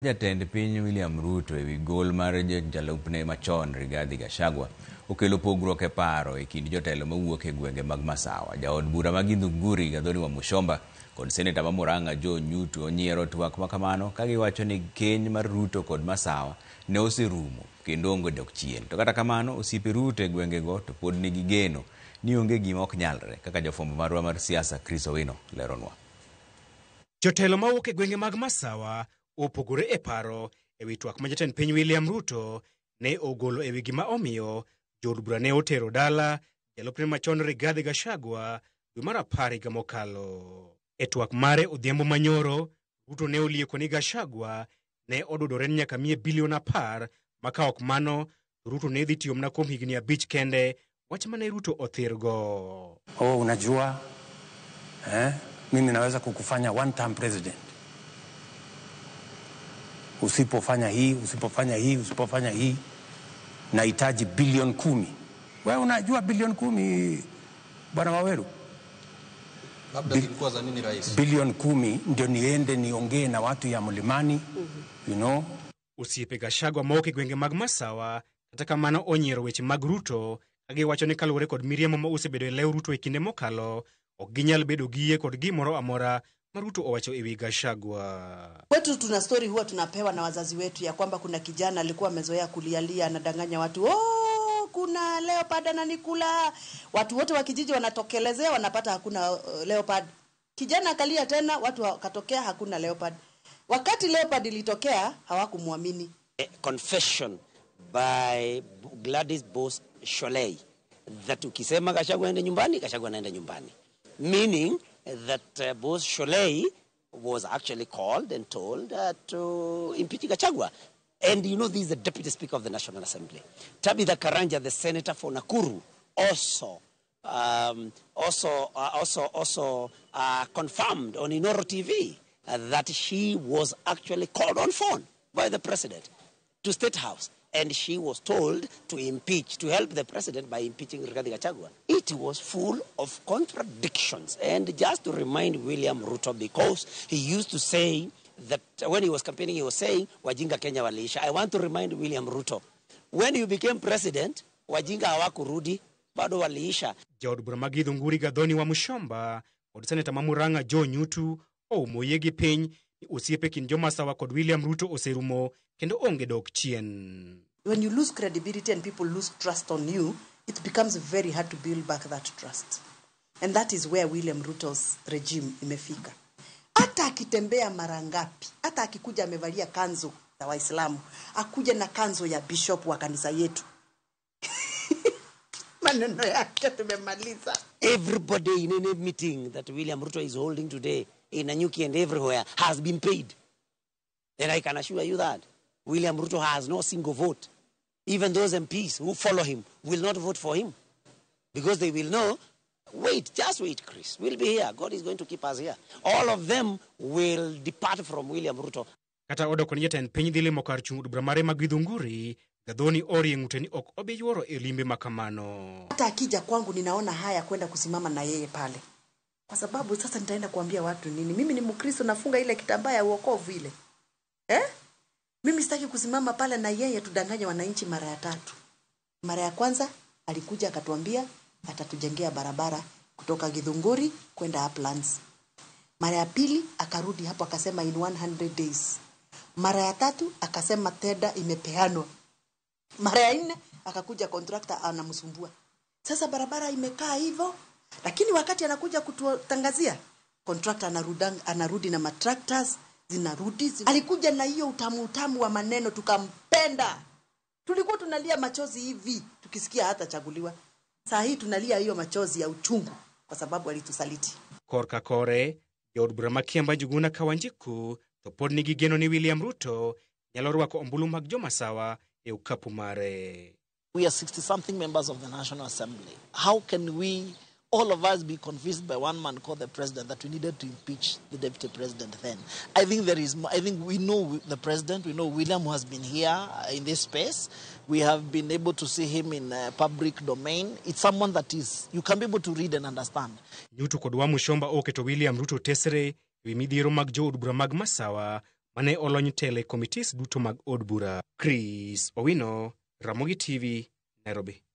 Jatend piny William Ruto ewi gol mar jalupne machon Rigathi Gachagua okelo pogruok e paro e kind jotelo mawuok e gwenge mag Masawa. Jaod bura ma Githunguri Gathoni wa Mushomba kod seneta ma Murang'a Joe Nyutu onyiero twak makamano ka giwacho ni keny mar Ruto kod Masawa ne oserumo kendo onge dok chien. To kata kamano osiepe Ruto e gwenge go to pod nigi geno ni onge gima ok nyalre, kaka jafwambo marwa mar siasa Chris Owino leronwa. Jotelo mawuok e gwenge mag Masawa opogore e paro ewi twak ma jatend piny William Ruto ne ogolo ewi gima omiyo jood bura ne otero dala jalupne machon Rigathi Gachagua dwe mar 10 higa mokalo. E twak mare odhiambo manyoro, Ruto ne olieko ni Gachagua ne odudore nyaka miye bilion 10 ma ka ok mano Ruto ne dhi tiyo mna kuom higni 5 kende, wach mane Ruto othirgo. Unajua mimi naweza kukufanya one term president. Usipofanya hii nahitaji bilioni 10. Wewe unajua bilioni 10 bwana Waweru? Labda zilikuwa za nini rais? Bilioni 10 ndio niende niongee na watu ya Mlimani, you know. Osiepe Gachagua mawuok gwenge mag Masawa kata kamano onyiero weche mag Ruto kagi wacho ni kaluwore kod miriamo ma osebedo e lew Ruto e kinde mokalo ok ginyal bedo gi yie kod gimoro amora ma Ruto owacho ewi Gachagua. Kwetu tuna story huwa tunapewa na wazazi wetu ya kwamba kuna kijana alikuwa amezoea kulialia anadanganya watu, kuna leopard ananikula. Watu wote wa kijiji wanatokelezea wanapata hakuna leopard. Kijana akalia tena, watu wakatokea hakuna leopard. Wakati leopard ilitokea hawakumwamini. Confession by Gladys Boss Sholei that ukisema Gachagua aende nyumbani, Gachagua anaenda nyumbani. Meaning that Boss Sholei was actually called and told to impeach Gachagua. And you know, this is the Deputy Speaker of the National Assembly. Tabitha Karanja, the Senator for Nakuru, also confirmed on Inoro TV that she was actually called on phone by the President to State House. And she was told to impeach, to help the president by impeaching Rigathi Gachagua. It was full of contradictions. And just to remind William Ruto, because he used to say that when he was campaigning, he was saying, Wajinga Kenya waliisha. I want to remind William Ruto, when you became president, Wajinga hawakurudi, bado waliisha. Jaod bura ma Githunguri Gathoni wa Mushomba kod seneta ma Murang'a Joe Nyutu oumoye gi piny ni osiepe kind jo-Masawa kod William Ruto oserumo kendo onge dok chien. When you lose credibility and people lose trust on you, it becomes very hard to build back that trust. And that is where William Ruto's regime imefika. Hata akitembea mara ngapi, hata akikuja amevalia kanzu za Waislamu, akuja na kanzu ya bishop wa kanisa yetu. Maneno yake tumemaliza. Everybody in any meeting that William Ruto is holding today in Nanyuki and everywhere has been paid. And I can assure you that William Ruto has no single vote. Even those MPs who follow him will not vote for him. Because they will know, wait, just wait, Chris. We'll be here. God is going to keep us here. All of them will depart from William Ruto. Kata odo koni jatend piny dhi limo kar chung' od bura mare ma Githunguri, Gathoni orie ng'ute ni ok obi yuoro e limbe makamano. Hata akija kwangu ninaona haya kwenda kusimama na yeye pale. Kwa sababu sasa nitaenda kuambia watu nini? Mimi ni Mkristo, nafunga ile kitambaa ya wokovu ile. Mimi sitaki kusimama pale na yeye tudanganye wananchi mara ya 3. Mara ya kwanza alikuja akatuambia atatujengea barabara kutoka Githunguri kwenda Uplands. Mara ya pili akarudi hapo akasema in 100 days. Mara ya 3 akasema tenda imepeanwa. Mara ya 4 akakuja contractor anamsumbua. Sasa barabara imekaa hivyo, lakini wakati anakuja kututangazia contractor anarudi na matractors zinarudi. Alikuja na hiyo utamu wa maneno tukampenda. Tulikuwa tunalia machozi hivi tukisikia hata chaguliwa. Saa hii tunalia hiyo machozi ya uchungu kwa sababu alitusaliti. Korka kore, jaod bura ma Kiamba Njuguna Kawanjiku to pod nigi geno ni William Ruto nyalo rwako ombulu mag jo-Masawa e okapu mare. We are 60-something members of the National Assembly. How can we, all of us, be convinced by one man called the president that we needed to impeach the deputy president then? I think we know the president, we know William who has been here in this space. We have been able to see him in public domain. It's someone that you can be able to read and understand. Nyutu kod wa Mushomba oketo William Ruto tesre ewi midhiero mag jood bura mag Masawa mane olony tele komitis duto mag od bura. Chris Owino, Ramogi TV, Nairobi.